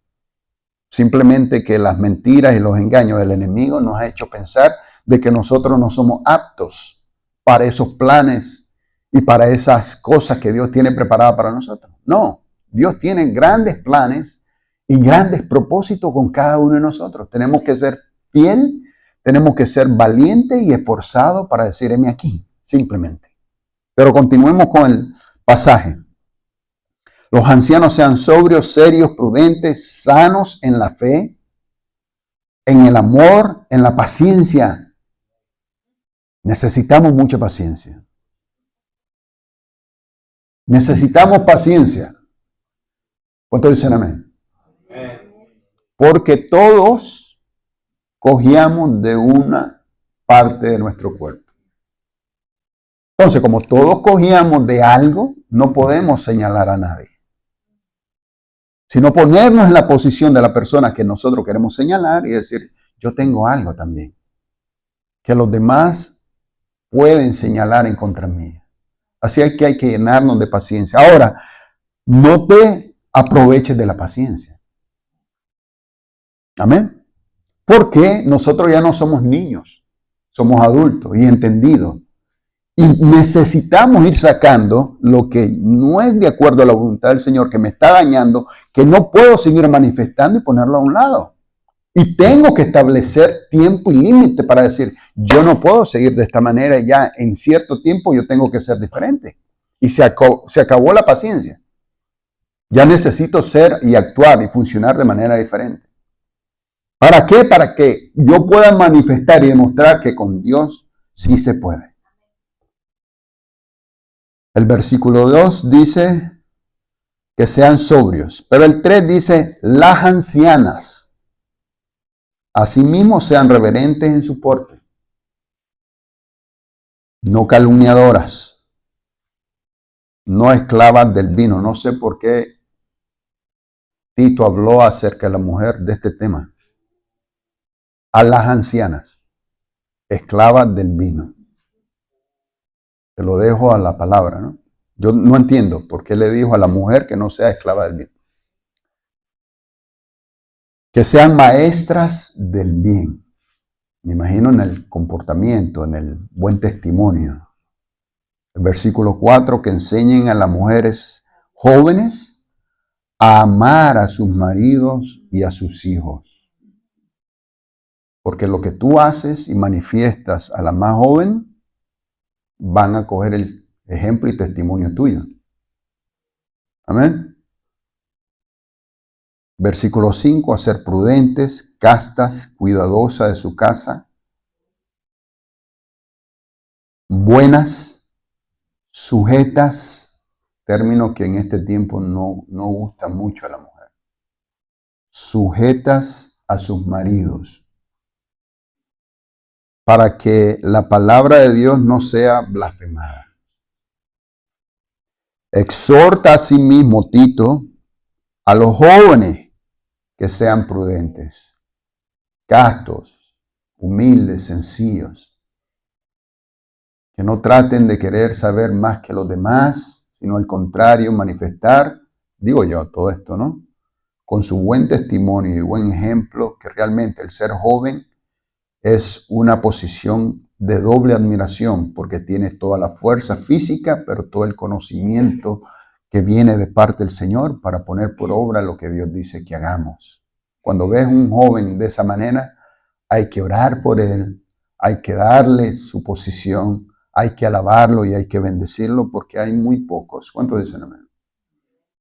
Simplemente que las mentiras y los engaños del enemigo nos ha hecho pensar de que nosotros no somos aptos para esos planes y para esas cosas que Dios tiene preparadas para nosotros. No, Dios tiene grandes planes y grandes propósitos con cada uno de nosotros. Tenemos que ser fiel, tenemos que ser valientes y esforzados para decir, heme aquí, simplemente. Pero continuemos con el pasaje. Los ancianos sean sobrios, serios, prudentes, sanos en la fe, en el amor, en la paciencia. Necesitamos mucha paciencia. Necesitamos paciencia. ¿Cuántos dicen amén? Porque todos cogíamos de una parte de nuestro cuerpo. Entonces, como todos cogíamos de algo, no podemos señalar a nadie, sino ponernos en la posición de la persona que nosotros queremos señalar y decir, yo tengo algo también, que los demás pueden señalar en contra mía. Así es que hay que llenarnos de paciencia. Ahora, no te aproveches de la paciencia. Amén. Porque nosotros ya no somos niños, somos adultos y entendidos. Y necesitamos ir sacando lo que no es de acuerdo a la voluntad del Señor, que me está dañando, que no puedo seguir manifestando y ponerlo a un lado. Y tengo que establecer tiempo y límite para decir, yo no puedo seguir de esta manera, ya en cierto tiempo yo tengo que ser diferente. Y se acabó la paciencia. Ya necesito ser y actuar y funcionar de manera diferente. ¿Para qué? Para que yo pueda manifestar y demostrar que con Dios sí se puede. El versículo 2 dice que sean sobrios, pero el 3 dice las ancianas. Asimismo sean reverentes en su porte, no calumniadoras, no esclavas del vino. No sé por qué Tito habló acerca de la mujer de este tema. A las ancianas, esclavas del vino. Te lo dejo a la palabra, ¿no? Yo no entiendo por qué le dijo a la mujer que no sea esclava del bien. Que sean maestras del bien. Me imagino en el comportamiento, en el buen testimonio. El versículo 4, que enseñen a las mujeres jóvenes a amar a sus maridos y a sus hijos. Porque lo que tú haces y manifiestas a la más joven, van a coger el ejemplo y testimonio tuyo. Amén. Versículo 5, a ser prudentes, castas, cuidadosas de su casa, buenas, sujetas, término que en este tiempo no gusta mucho a la mujer, sujetas a sus maridos, para que la palabra de Dios no sea blasfemada. Exhorta a sí mismo, Tito, a los jóvenes que sean prudentes, castos, humildes, sencillos, que no traten de querer saber más que los demás, sino al contrario, manifestar, digo yo, todo esto, ¿no? Con su buen testimonio y buen ejemplo, que realmente el ser joven es una posición de doble admiración, porque tiene toda la fuerza física, pero todo el conocimiento que viene de parte del Señor para poner por obra lo que Dios dice que hagamos. Cuando ves un joven de esa manera, hay que orar por él, hay que darle su posición, hay que alabarlo y hay que bendecirlo, porque hay muy pocos. ¿Cuántos dicen amén?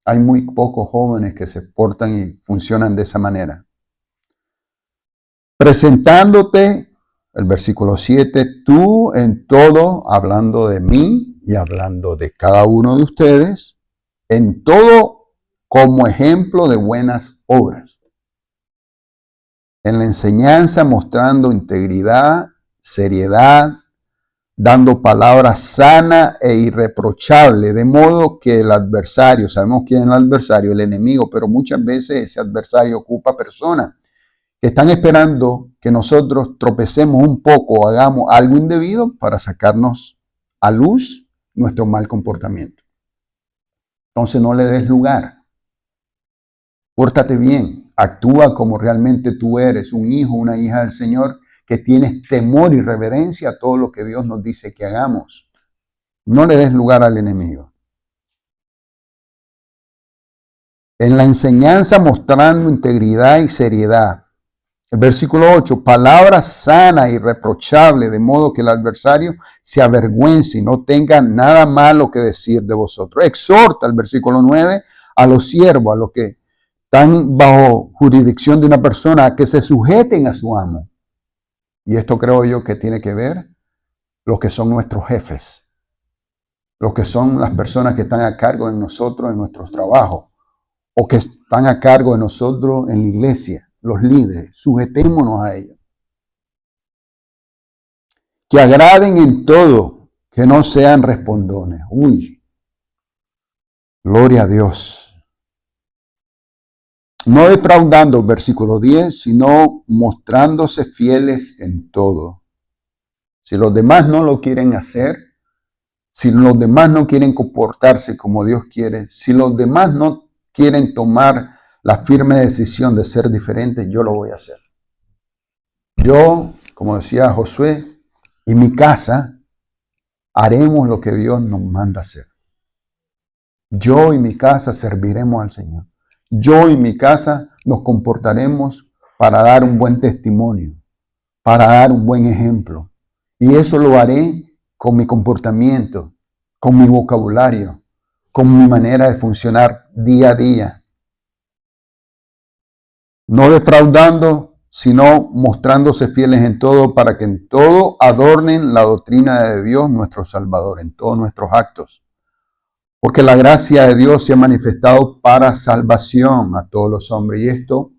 Hay muy pocos jóvenes que se portan y funcionan de esa manera. Presentándote, el versículo 7, tú en todo, hablando de mí y hablando de cada uno de ustedes, en todo como ejemplo de buenas obras. En la enseñanza mostrando integridad, seriedad, dando palabras sana e irreprochable, de modo que el adversario, sabemos quién es el adversario, el enemigo, pero muchas veces ese adversario ocupa personas que están esperando que nosotros tropecemos un poco o hagamos algo indebido para sacarnos a luz nuestro mal comportamiento. Entonces no le des lugar. Pórtate bien, actúa como realmente tú eres, un hijo, una hija del Señor, que tienes temor y reverencia a todo lo que Dios nos dice que hagamos. No le des lugar al enemigo. En la enseñanza mostrando integridad y seriedad. El versículo 8, palabra sana y reprochable, de modo que el adversario se avergüence y no tenga nada malo que decir de vosotros. Exhorta, el versículo 9, a los siervos, a los que están bajo jurisdicción de una persona, a que se sujeten a su amo. Y esto creo yo que tiene que ver los que son nuestros jefes, los que son las personas que están a cargo de nosotros en nuestros trabajos, o que están a cargo de nosotros en la iglesia. Los líderes, sujetémonos a ellos. Que agraden en todo, que no sean respondones. Uy, gloria a Dios. No defraudando, versículo 10, sino mostrándose fieles en todo. Si los demás no lo quieren hacer, si los demás no quieren comportarse como Dios quiere, si los demás no quieren tomar la firme decisión de ser diferente, yo lo voy a hacer. Yo, como decía Josué, y mi casa haremos lo que Dios nos manda hacer. Yo y mi casa serviremos al Señor. Yo y mi casa nos comportaremos para dar un buen testimonio, para dar un buen ejemplo. Y eso lo haré con mi comportamiento, con mi vocabulario, con mi manera de funcionar día a día. No defraudando, sino mostrándose fieles en todo, para que en todo adornen la doctrina de Dios nuestro Salvador, en todos nuestros actos. Porque la gracia de Dios se ha manifestado para salvación a todos los hombres. Y esto,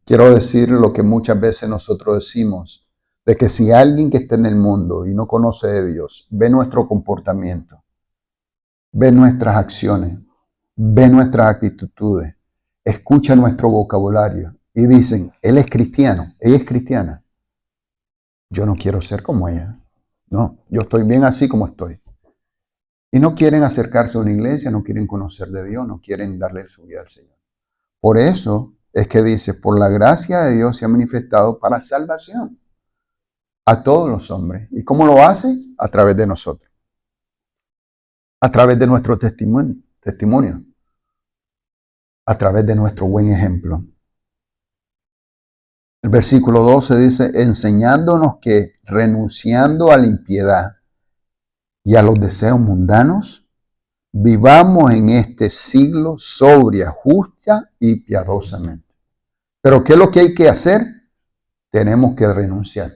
quiero decir lo que muchas veces nosotros decimos, de que si alguien que está en el mundo y no conoce de Dios, ve nuestro comportamiento, ve nuestras acciones, ve nuestras actitudes, escucha nuestro vocabulario y dicen, él es cristiano, ella es cristiana. Yo no quiero ser como ella. No, yo estoy bien así como estoy. Y no quieren acercarse a una iglesia, no quieren conocer de Dios, no quieren darle su vida al Señor. Por eso es que dice, por la gracia de Dios se ha manifestado para salvación a todos los hombres. ¿Y cómo lo hace? A través de nosotros. A través de nuestro testimonio. A través de nuestro buen ejemplo. El versículo 12 dice, enseñándonos que renunciando a la impiedad y a los deseos mundanos, Vivamos en este siglo sobria, justa y piadosamente. Pero ¿qué es lo que hay que hacer? Tenemos que renunciar.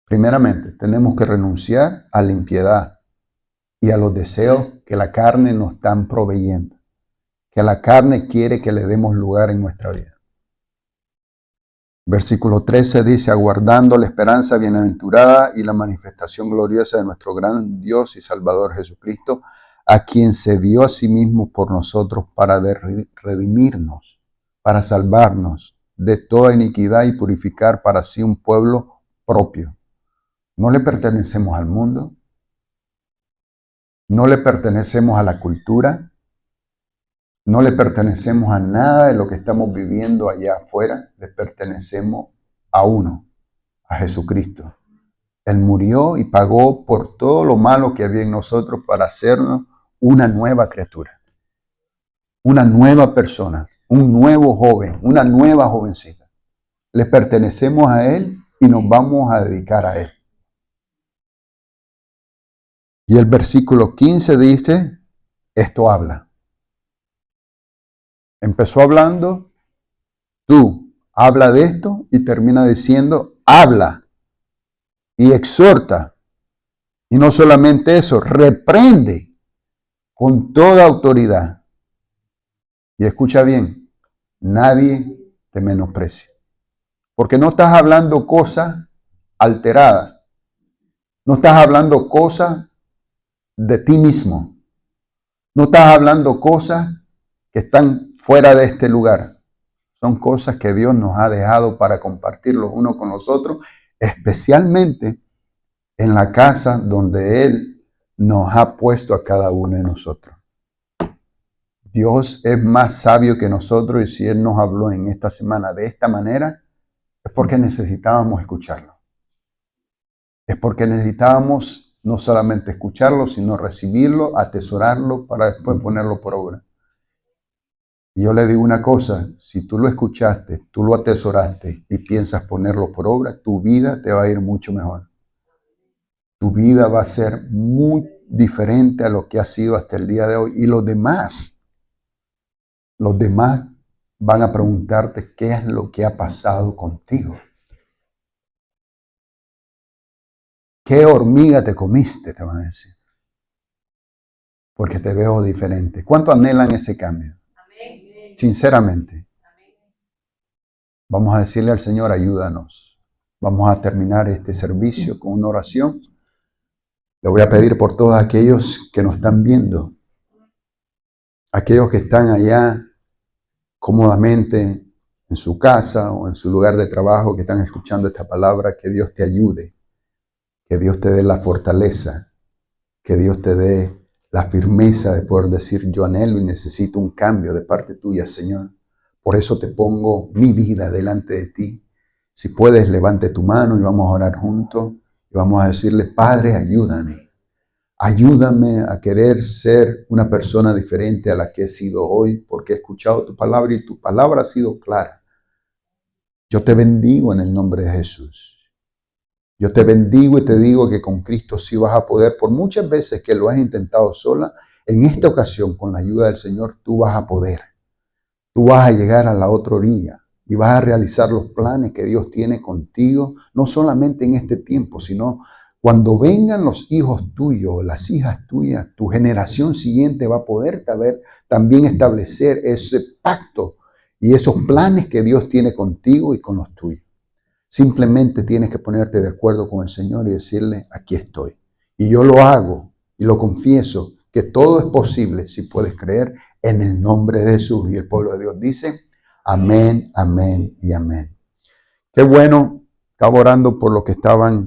Primeramente, tenemos que renunciar a la impiedad y a los deseos que la carne nos están proveyendo, que la carne quiere que le demos lugar en nuestra vida. Versículo 13 dice, aguardando la esperanza bienaventurada y la manifestación gloriosa de nuestro gran Dios y Salvador Jesucristo, a quien se dio a sí mismo por nosotros para redimirnos, para salvarnos de toda iniquidad y purificar para sí un pueblo propio. No le pertenecemos al mundo, no le pertenecemos a la cultura, no le pertenecemos a nada de lo que estamos viviendo allá afuera, le pertenecemos a uno, a Jesucristo. Él murió y pagó por todo lo malo que había en nosotros para hacernos una nueva criatura, una nueva persona, un nuevo joven, una nueva jovencita. Le pertenecemos a Él y nos vamos a dedicar a Él. Y el versículo 15 dice, esto habla. Empezó hablando, tú habla de esto y termina diciendo, habla y exhorta. Y no solamente eso, reprende con toda autoridad. Y escucha bien, nadie te menosprecia. Porque no estás hablando cosas alteradas. No estás hablando cosas de ti mismo. No estás hablando cosas que están fuera de este lugar. Son cosas que Dios nos ha dejado para compartir los unos con los otros, especialmente en la casa donde Él nos ha puesto a cada uno de nosotros. Dios es más sabio que nosotros y si Él nos habló en esta semana de esta manera, es porque necesitábamos escucharlo. Es porque necesitábamos no solamente escucharlo, sino recibirlo, atesorarlo para después ponerlo por obra. Y yo le digo una cosa, si tú lo escuchaste, tú lo atesoraste y piensas ponerlo por obra, tu vida te va a ir mucho mejor. Tu vida va a ser muy diferente a lo que ha sido hasta el día de hoy. Y los demás van a preguntarte qué es lo que ha pasado contigo. ¿Qué hormiga te comiste? Te van a decir. Porque te veo diferente. ¿Cuánto anhelan ese cambio? Amén. Sinceramente. Vamos a decirle al Señor, ayúdanos. Vamos a terminar este servicio con una oración. Le voy a pedir por todos aquellos que nos están viendo. Aquellos que están allá cómodamente en su casa o en su lugar de trabajo, que están escuchando esta palabra, que Dios te ayude. Que Dios te dé la fortaleza, que Dios te dé la firmeza de poder decir, yo anhelo y necesito un cambio de parte tuya, Señor. Por eso te pongo mi vida delante de ti. Si puedes, levante tu mano y vamos a orar juntos. Y vamos a decirle, Padre, ayúdame. Ayúdame a querer ser una persona diferente a la que he sido hoy, porque he escuchado tu palabra y tu palabra ha sido clara. Yo te bendigo en el nombre de Jesús. Yo te bendigo y te digo que con Cristo sí vas a poder, por muchas veces que lo has intentado sola, en esta ocasión, con la ayuda del Señor, tú vas a poder. Tú vas a llegar a la otra orilla y vas a realizar los planes que Dios tiene contigo, no solamente en este tiempo, sino cuando vengan los hijos tuyos, las hijas tuyas, tu generación siguiente va a poder también establecer ese pacto y esos planes que Dios tiene contigo y con los tuyos. Simplemente tienes que ponerte de acuerdo con el Señor y decirle, aquí estoy. Y yo lo hago y lo confieso, que todo es posible si puedes creer en el nombre de Jesús. Y el pueblo de Dios dice, amén, amén y amén. Qué bueno, estaba orando por los que estaban